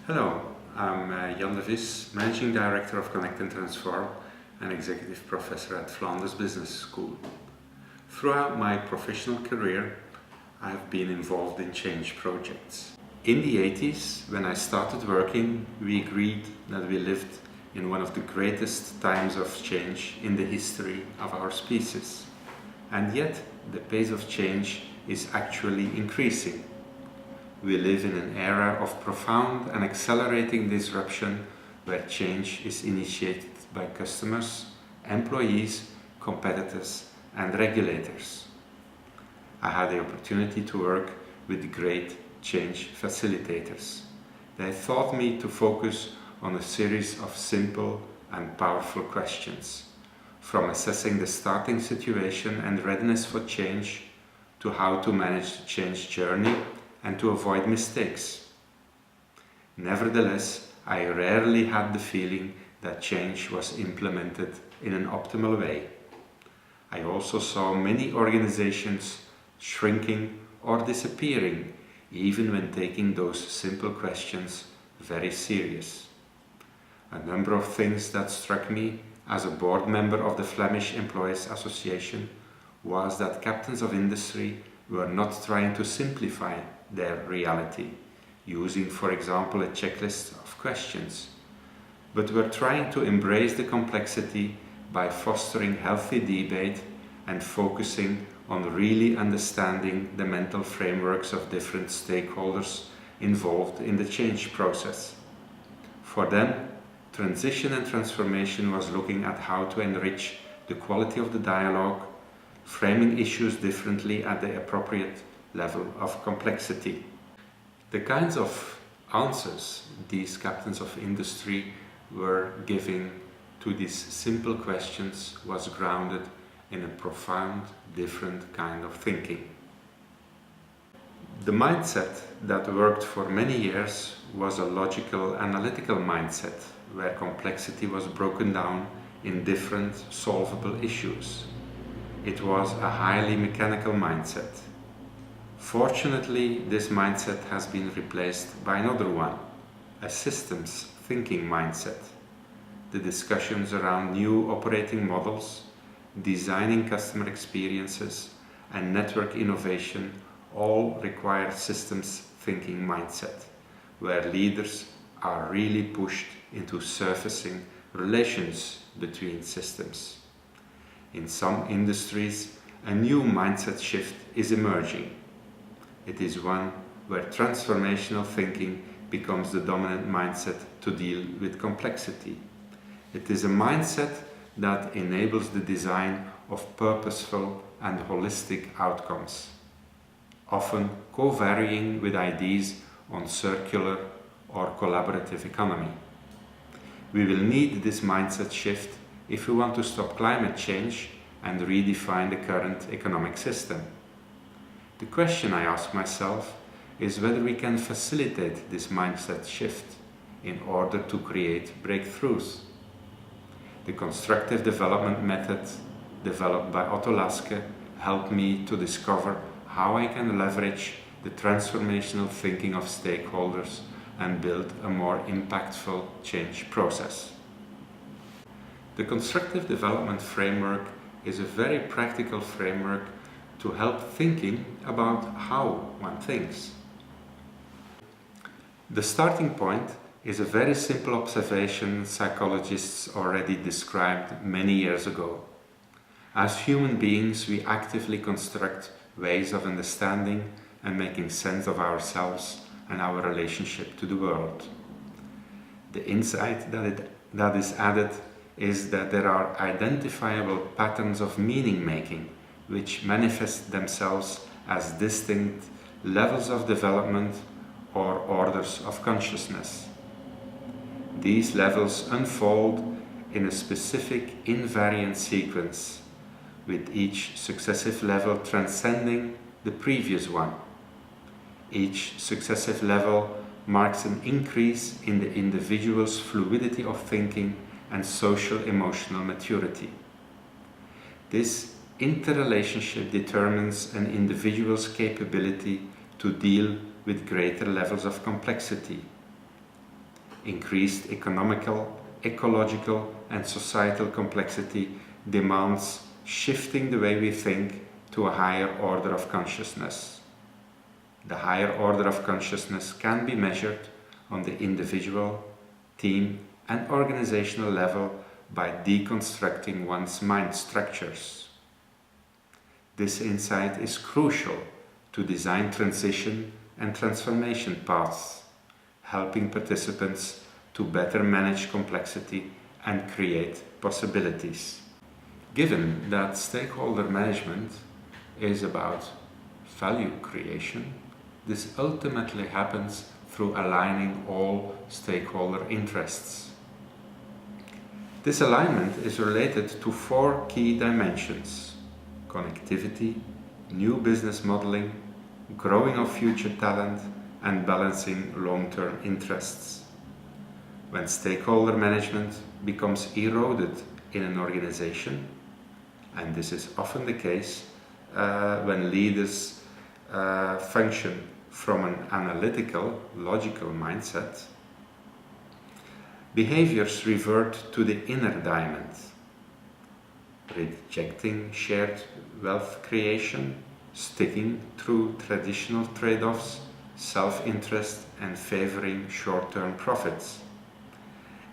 Hello, I'm Jan de Vis, Managing Director of Connect and Transform and Executive Professor at Flanders Business School. Throughout my professional career, I have been involved in change projects. In the 80s, when I started working, we agreed that we lived in one of the greatest times of change in the history of our species. And yet, the pace of change is actually increasing. We live in an era of profound and accelerating disruption where change is initiated by customers, employees, competitors, and regulators. I had the opportunity to work with great change facilitators. They taught me to focus on a series of simple and powerful questions, from assessing the starting situation and readiness for change to how to manage the change journey and to avoid mistakes. Nevertheless, I rarely had the feeling that change was implemented in an optimal way. I also saw many organizations shrinking or disappearing, even when taking those simple questions very serious. A number of things that struck me as a board member of the Flemish Employees Association was that captains of industry were not trying to simplify their reality, using, for example, a checklist of questions, but were trying to embrace the complexity by fostering healthy debate and focusing on really understanding the mental frameworks of different stakeholders involved in the change process. For them, transition and transformation was looking at how to enrich the quality of the dialogue, framing issues differently at the appropriate level of complexity. The kinds of answers these captains of industry were giving to these simple questions was grounded in a profound, different kind of thinking. The mindset that worked for many years was a logical, analytical mindset, where complexity was broken down in different solvable issues. It was a highly mechanical mindset. Fortunately, this mindset has been replaced by another one, a systems thinking mindset. The discussions around new operating models, designing customer experiences, and network innovation all require systems thinking mindset, where leaders are really pushed into surfacing relations between systems. In some industries, a new mindset shift is emerging. It is one where transformational thinking becomes the dominant mindset to deal with complexity. It is a mindset that enables the design of purposeful and holistic outcomes, often co-varying with ideas on circular or collaborative economy. We will need this mindset shift if we want to stop climate change and redefine the current economic system. The question I ask myself is whether we can facilitate this mindset shift in order to create breakthroughs. The constructive development method developed by Otto Lasker helped me to discover how I can leverage the transformational thinking of stakeholders and build a more impactful change process. The constructive development framework is a very practical framework to help thinking about how one thinks. The starting point is a very simple observation psychologists already described many years ago. As human beings, we actively construct ways of understanding and making sense of ourselves and our relationship to the world. The insight that is added is that there are identifiable patterns of meaning making which manifest themselves as distinct levels of development or orders of consciousness. These levels unfold in a specific invariant sequence, with each successive level transcending the previous one. Each successive level marks an increase in the individual's fluidity of thinking and social emotional maturity. This interrelationship determines an individual's capability to deal with greater levels of complexity. Increased economical, ecological, and societal complexity demands shifting the way we think to a higher order of consciousness. The higher order of consciousness can be measured on the individual, team, and organizational level by deconstructing one's mind structures. This insight is crucial to design transition and transformation paths, helping participants to better manage complexity and create possibilities. Given that stakeholder management is about value creation, this ultimately happens through aligning all stakeholder interests. This alignment is related to 4 key dimensions: connectivity, new business modeling, growing of future talent, and balancing long-term interests. When stakeholder management becomes eroded in an organization, and this is often the case when leaders function from an analytical, logical mindset, behaviors revert to the inner diamond, rejecting shared wealth creation, sticking through traditional trade-offs, self-interest, and favoring short-term profits.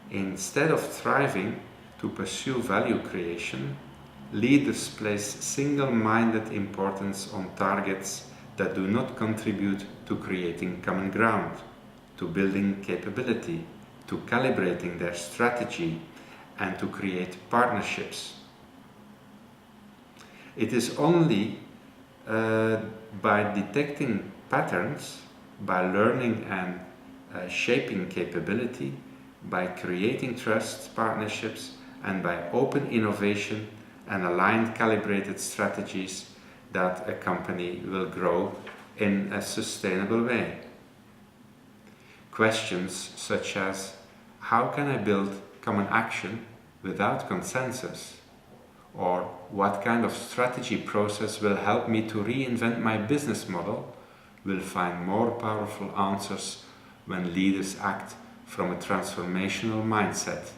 Instead of thriving to pursue value creation, leaders place single-minded importance on targets that do not contribute to creating common ground, to building capability, to calibrating their strategy, and to create partnerships. It is only by detecting patterns, by learning and shaping capability, by creating trust, partnerships, and by open innovation and aligned calibrated strategies that a company will grow in a sustainable way. Questions such as, how can I build common action without consensus? Or what kind of strategy process will help me to reinvent my business model will find more powerful answers when leaders act from a transformational mindset,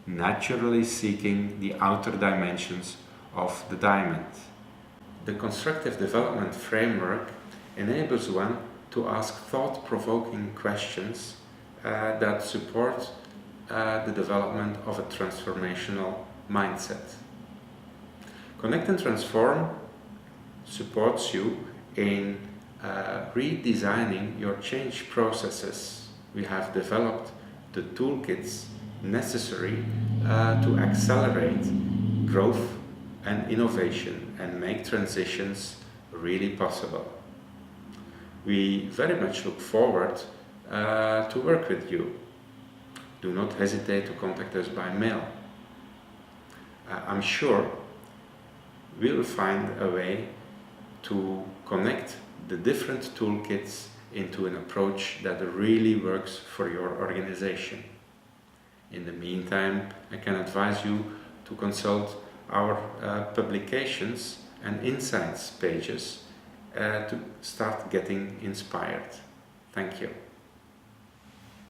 naturally seeking the outer dimensions of the diamond. The constructive development framework enables one to ask thought-provoking questions that support the development of a transformational mindset. Connect and Transform supports you in redesigning your change processes. We have developed the toolkits necessary to accelerate growth and innovation and make transitions really possible. We very much look forward to work with you. Do not hesitate to contact us by mail. I'm sure we'll find a way to connect the different toolkits into an approach that really works for your organization. In the meantime, I can advise you to consult our publications and insights pages to start getting inspired. Thank you.